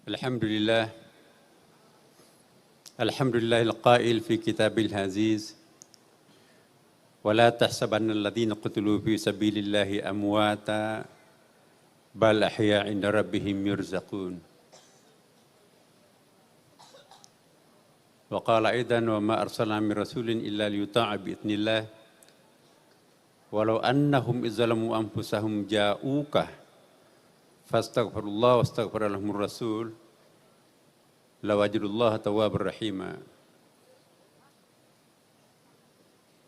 Alhamdulillah, Alhamdulillahil qail fi kitabil aziz, wa la tahsabanna alladhina qutilu fi sabilillahi amwata, bal ahya 'inda rabbihim yurzaqun. Wa qala aidan wa ma arsalna min rasulin illa liyuta'a bi idznillah, walau annahum izzalamu anfusahum ja'uka fastaghfirullah wastaghfara lahumur rasul lawajidullaha tawwabur rahima.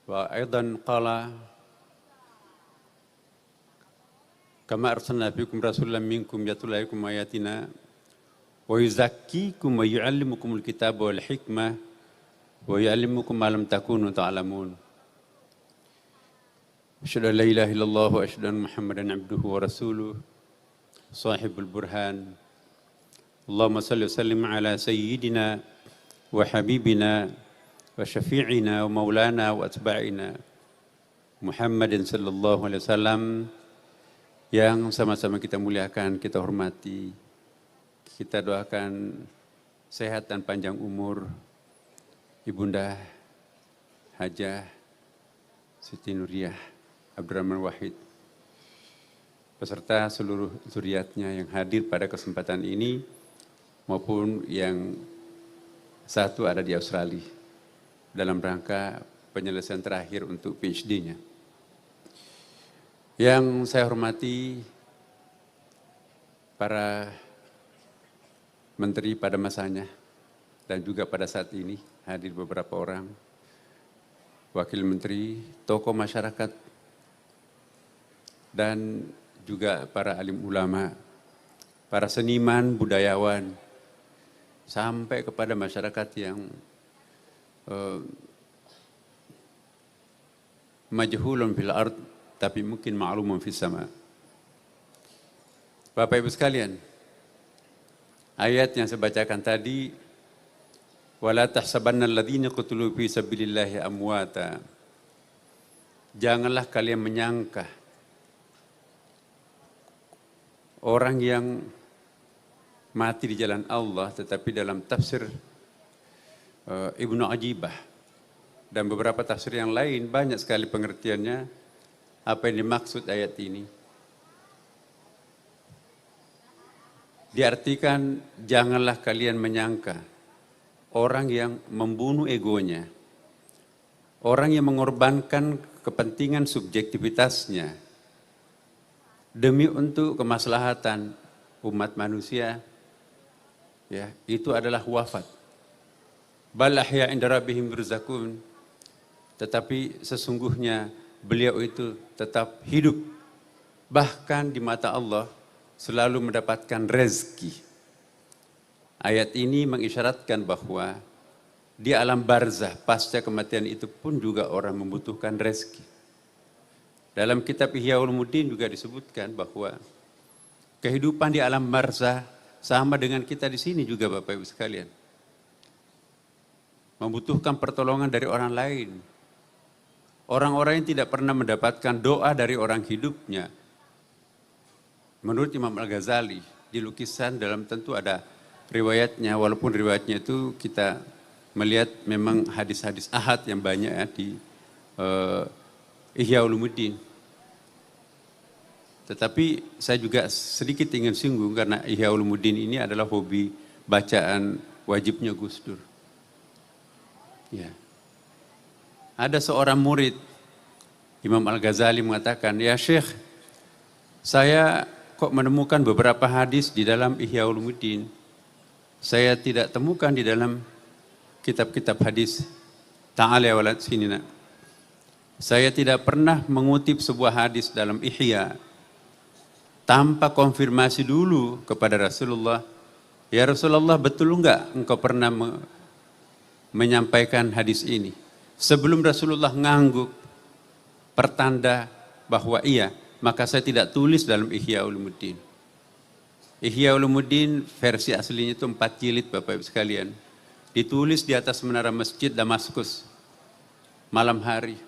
Wa aidan qala kama arsalna fikum rasulan minkum yatlu alaykum ayatina wa yuzakkikum wa yu'allimukumul kitaba wal hikmah wa yu'allimukum ma lam takunu ta'lamun. Asyhadu an la ilaha illallah wa asyhadu anna Muhammadan abduhu wa rasuluh sahibul burhan. Allahumma salli wa sallim ala sayyidina wa habibina wa syafi'ina wa maulana wa atba'ina Muhammadin sallallahu alaihi wasallam, yang sama-sama kita muliakan, kita hormati, kita doakan sehat dan panjang umur Ibunda Hajah Siti Nuriyah Abdurrahman Wahid beserta seluruh zuriatnya yang hadir pada kesempatan ini maupun yang satu ada di Australia dalam rangka penyelesaian terakhir untuk PhD-nya. Yang saya hormati para menteri pada masanya dan juga pada saat ini hadir beberapa orang, wakil menteri, tokoh masyarakat, dan juga para alim ulama, para seniman, budayawan, sampai kepada masyarakat yang majhulun fil ard, tapi mungkin ma'lumun fis sama. Bapak Ibu sekalian, ayat yang saya bacakan tadi, wala tahsabanna alladhina qutilu fi sabilillahi amwata. Janganlah kalian menyangka orang yang mati di jalan Allah, tetapi dalam tafsir Ibnu Ajibah dan beberapa tafsir yang lain banyak sekali pengertiannya apa yang dimaksud ayat ini. Diartikan janganlah kalian menyangka orang yang membunuh egonya, orang yang mengorbankan kepentingan subjektivitasnya demi untuk kemaslahatan umat manusia, ya, itu adalah wafat. Bal ahya 'inda rabbihim yurzaqun, tetapi sesungguhnya beliau itu tetap hidup, bahkan di mata Allah selalu mendapatkan rezeki. Ayat ini mengisyaratkan bahwa di alam barzah pasca kematian itu pun juga orang membutuhkan rezeki. Dalam kitab Ihya Ulumuddin juga disebutkan bahwa kehidupan di alam barzah sama dengan kita di sini juga, Bapak Ibu sekalian, membutuhkan pertolongan dari orang lain. Orang-orang yang tidak pernah mendapatkan doa dari orang hidupnya. Menurut Imam Al-Ghazali, di lukisan dalam tentu ada riwayatnya, walaupun riwayatnya itu kita melihat memang hadis-hadis ahad yang banyak ya di Ihya Ulumuddin. Tetapi saya juga sedikit ingin singgung karena Ihya Ulumuddin ini adalah hobi bacaan wajibnya Gus Dur. Ya. Ada seorang murid Imam Al-Ghazali mengatakan, "Ya Syekh, saya kok menemukan beberapa hadis di dalam Ihya Ulumuddin. Saya tidak temukan di dalam kitab-kitab hadis. Ta'ala walad sinina. Saya tidak pernah mengutip sebuah hadis dalam Ihya tanpa konfirmasi dulu kepada Rasulullah. Ya Rasulullah, betul enggak engkau pernah menyampaikan hadis ini?" Sebelum Rasulullah ngangguk pertanda bahwa iya, maka saya tidak tulis dalam Ihya Ulumuddin. Ihya Ulumuddin versi aslinya itu 4 jilid, Bapak Ibu sekalian. Ditulis di atas menara masjid Damaskus malam hari.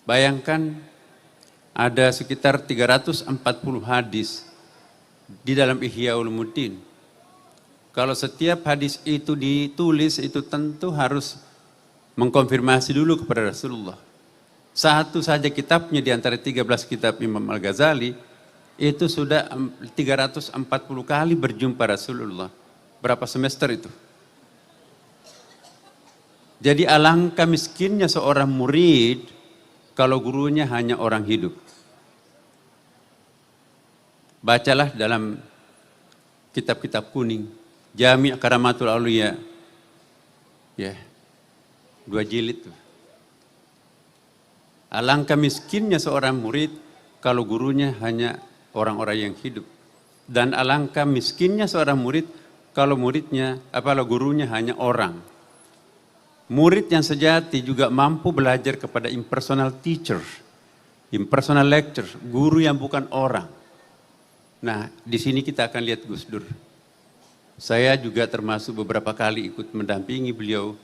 Bayangkan ada sekitar 340 hadis di dalam Ihya Ulumuddin. Kalau setiap hadis itu ditulis, itu tentu harus mengkonfirmasi dulu kepada Rasulullah. Satu saja kitabnya di antara 13 kitab Imam Al-Ghazali, itu sudah 340 kali berjumpa Rasulullah. Berapa semester itu? Jadi alangkah miskinnya seorang murid kalau gurunya hanya orang hidup. Bacalah dalam kitab-kitab kuning, Jami' Karamatul Auliya, ya, 2 jilid tuh. Alangkah miskinnya seorang murid kalau gurunya hanya orang-orang yang hidup. Dan alangkah miskinnya seorang murid kalau gurunya hanya orang. Murid yang sejati juga mampu belajar kepada impersonal teacher, impersonal lecturer, guru yang bukan orang. Nah, di sini kita akan lihat Gus Dur. Saya juga termasuk beberapa kali ikut mendampingi beliau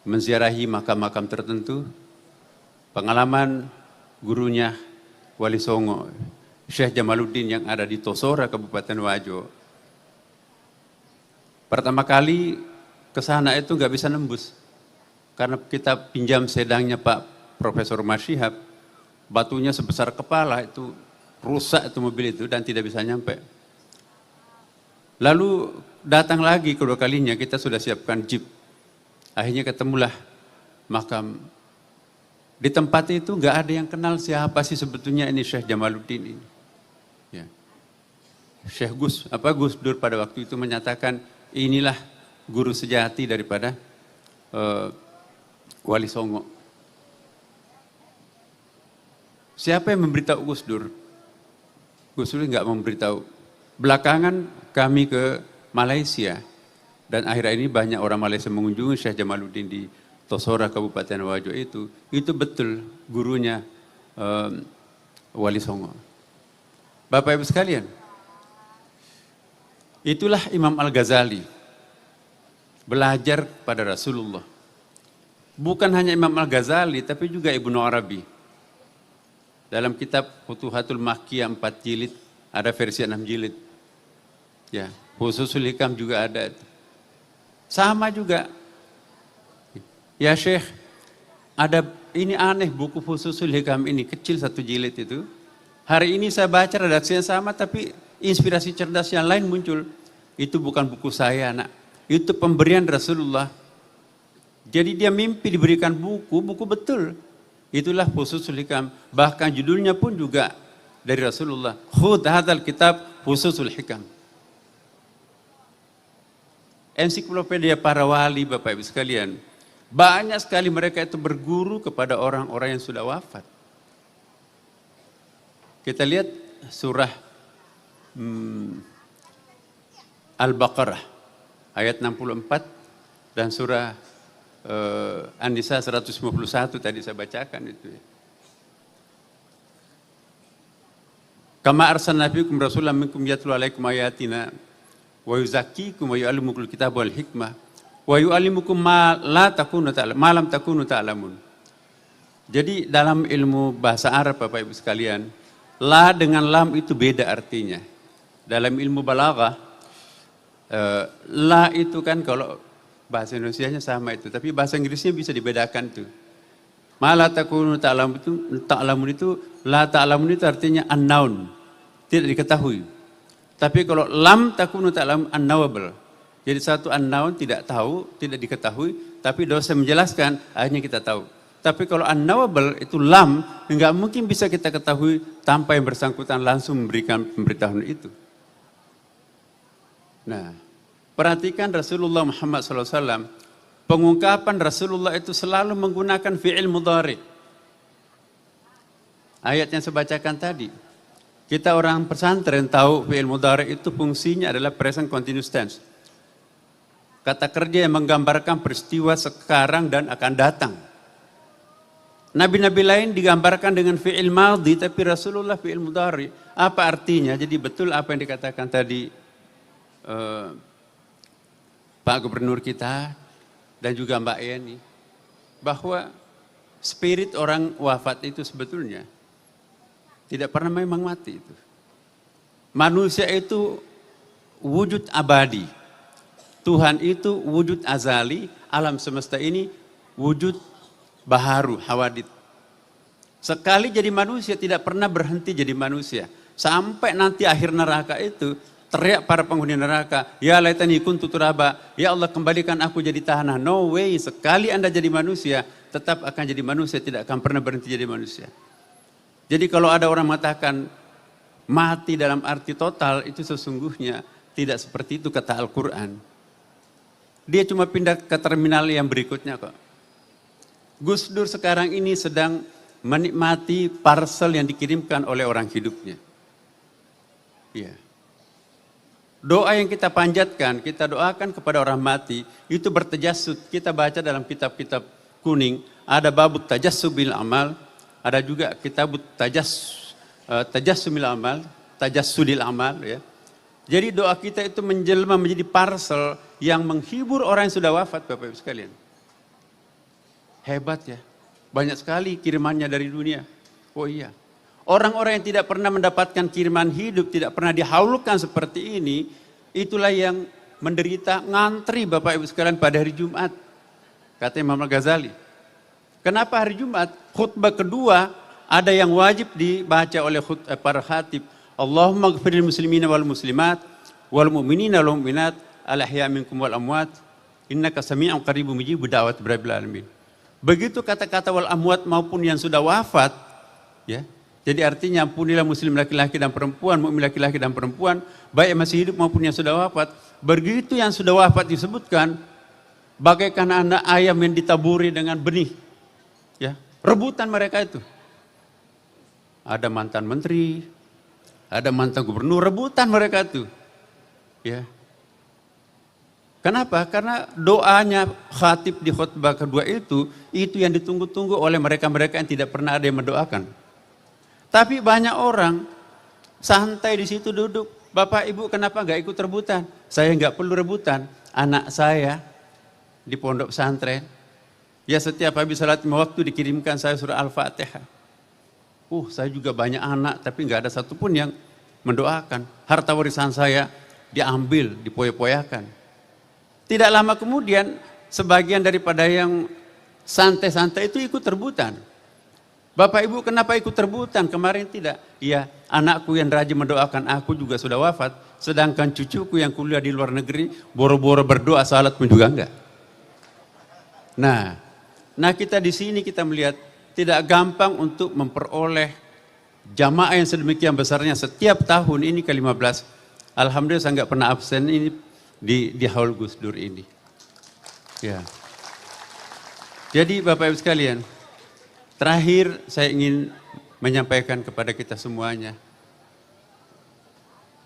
menziarahi makam-makam tertentu. Pengalaman gurunya Wali Songo, Syekh Jamaluddin yang ada di Tosora, Kabupaten Wajo. Pertama kali ke sana itu nggak bisa nembus. Karena kita pinjam sedangnya Pak Profesor Masyihab, batunya sebesar kepala, itu rusak itu mobil itu dan tidak bisa nyampe. Lalu datang lagi kedua kalinya, kita sudah siapkan jeep. Akhirnya ketemulah makam. Di tempat itu nggak ada yang kenal siapa sih sebetulnya ini Syekh Jamaluddin ini. Ya. Syekh Gus Dur pada waktu itu menyatakan inilah guru sejati daripada Wali Songo. Siapa yang memberitahu Gus Dur? Gus Dur nggak memberitahu. Belakangan kami ke Malaysia dan akhir ini banyak orang Malaysia mengunjungi Syekh Jamaluddin di Tosora Kabupaten Wajo itu betul gurunya Wali Songo. Bapak Ibu sekalian, itulah Imam Al-Ghazali belajar pada Rasulullah. Bukan hanya Imam Al-Ghazali tapi juga Ibnu Arabi. Dalam kitab Futuhatul Makkiyah 4 jilid ada versi 6 jilid. Ya, Fususul Hikam juga ada. Sama juga. Ya Syekh, ada ini aneh buku Fususul Hikam ini, kecil 1 jilid itu. Hari ini saya baca redaksinya sama tapi inspirasi cerdas yang lain muncul. Itu bukan buku saya, Nak. Itu pemberian Rasulullah. Jadi dia mimpi diberikan buku betul. Itulah Fususul Hikam. Bahkan judulnya pun juga dari Rasulullah. Khudh hadzal kitab Fususul Hikam. Ensiklopedia para wali, Bapak Ibu sekalian. Banyak sekali mereka itu berguru kepada orang-orang yang sudah wafat. Kita lihat surah Al-Baqarah ayat 64 dan surah An-Nisa 151 tadi saya bacakan itu. Kama arsalna fiikum rasulan minkum yatlu alaikum ayatina wa yuzakkikum wa yu'allimukumul kitaba wal hikmah wa yu'allimukum ma lam takunu ta'lamun. Jadi dalam ilmu bahasa Arab Bapak Ibu sekalian, la dengan lam itu beda artinya. Dalam ilmu balaghah la itu kan kalau bahasa Indonesianya sama itu, tapi bahasa Inggrisnya bisa dibedakan tuh. Ma la takunu ta'lamun itu la ta'lamun itu artinya unknown, tidak diketahui. Tapi kalau lam takunu ta'lamun unknowable. Jadi satu unknown tidak tahu, tidak diketahui, tapi dosa menjelaskan akhirnya kita tahu. Tapi kalau unknowable itu lam, enggak mungkin bisa kita ketahui tanpa yang bersangkutan langsung memberikan pemberitahuan itu. Nah, perhatikan Rasulullah Muhammad SAW, pengungkapan Rasulullah itu selalu menggunakan fi'il mudhari. Ayat yang saya bacakan tadi. Kita orang pesantren tahu fi'il mudhari itu fungsinya adalah present continuous tense. Kata kerja yang menggambarkan peristiwa sekarang dan akan datang. Nabi-nabi lain digambarkan dengan fi'il madhi, tapi Rasulullah fi'il mudhari. Apa artinya? Jadi betul apa yang dikatakan tadi Pak Gubernur kita dan juga Mbak Yeni, bahwa spirit orang wafat itu sebetulnya tidak pernah memang mati itu. Manusia itu wujud abadi. Tuhan itu wujud azali, alam semesta ini wujud baharu, hawadith. Sekali jadi manusia tidak pernah berhenti jadi manusia. Sampai nanti akhir neraka itu teriak para penghuni neraka, ya laitani kuntu turaba, ya Allah kembalikan aku jadi tanah. No way, sekali Anda jadi manusia tetap akan jadi manusia, tidak akan pernah berhenti jadi manusia. Jadi kalau ada orang mengatakan mati dalam arti total, itu sesungguhnya tidak seperti itu kata Al-Quran. Dia cuma pindah ke terminal yang berikutnya kok. Gus Dur sekarang ini sedang menikmati parcel yang dikirimkan oleh orang hidupnya. Iya. Doa yang kita panjatkan, kita doakan kepada orang mati, itu bertajasud. Kita baca dalam kitab-kitab kuning, ada babut tajassubil amal, ada juga kitabut tajassumil amal, tajassudil amal, ya. Jadi doa kita itu menjelma menjadi parcel yang menghibur orang yang sudah wafat, Bapak Ibu sekalian. Hebat ya. Banyak sekali kirimannya dari dunia. Oh iya. Orang-orang yang tidak pernah mendapatkan kiriman hidup, tidak pernah dihaulkan seperti ini, itulah yang menderita ngantri Bapak Ibu sekalian pada hari Jumat. Kata Imam Al-Ghazali. Kenapa hari Jumat? Khutbah kedua ada yang wajib dibaca oleh para khatib. Allahumma ghfiril muslimina wal muslimat wal mu'minina wal mu'minat al-ahya minkum wal amwat innaka sami'un qaribun mujibud da'wat rabbil alamin. Begitu kata-kata wal amwat maupun yang sudah wafat, ya. Jadi artinya ampunilah muslim laki-laki dan perempuan, mukmin laki-laki dan perempuan, baik yang masih hidup maupun yang sudah wafat. Begitu yang sudah wafat disebutkan, bagaikan anak ayam yang ditaburi dengan benih. Ya, rebutan mereka itu. Ada mantan menteri, ada mantan gubernur, rebutan mereka itu. Ya. Kenapa? Karena doanya khatib di khutbah kedua itu yang ditunggu-tunggu oleh mereka-mereka yang tidak pernah ada yang mendoakan. Tapi banyak orang santai di situ duduk. Bapak Ibu kenapa nggak ikut rebutan? Saya nggak perlu rebutan. Anak saya di pondok pesantren, ya setiap habis salat lima waktu dikirimkan saya surah Al-Fatihah. Saya juga banyak anak tapi nggak ada satupun yang mendoakan. Harta warisan saya diambil, dipoya-poyakan. Tidak lama kemudian sebagian daripada yang santai-santai itu ikut rebutan. Bapak Ibu kenapa ikut rebutan? Kemarin tidak. Iya, anakku yang rajin mendoakan aku juga sudah wafat. Sedangkan cucuku yang kuliah di luar negeri boro-boro berdoa salat pun juga enggak. Nah kita di sini kita melihat tidak gampang untuk memperoleh jamaah yang sedemikian besarnya setiap tahun ini ke-15. Alhamdulillah saya enggak pernah absen ini di Haul Gus Dur ini. Ya. Jadi Bapak Ibu sekalian, terakhir saya ingin menyampaikan kepada kita semuanya.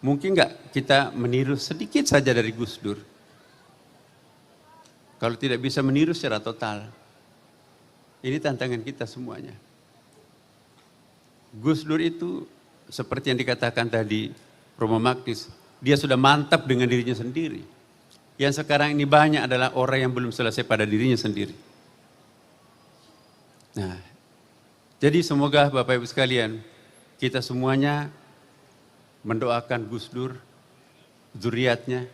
Mungkin enggak kita meniru sedikit saja dari Gus Dur. Kalau tidak bisa meniru secara total. Ini tantangan kita semuanya. Gus Dur itu seperti yang dikatakan tadi Romo Magnis, dia sudah mantap dengan dirinya sendiri. Yang sekarang ini banyak adalah orang yang belum selesai pada dirinya sendiri. Nah, jadi semoga Bapak Ibu sekalian, kita semuanya mendoakan Gus Dur, zuriatnya,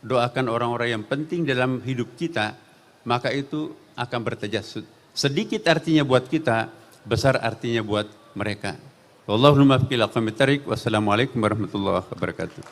doakan orang-orang yang penting dalam hidup kita, maka itu akan bertajasud. Sedikit artinya buat kita, besar artinya buat mereka. Wallahul muwaffiq ila aqwamit thariq. Wassalamualaikum warahmatullahi wabarakatuh.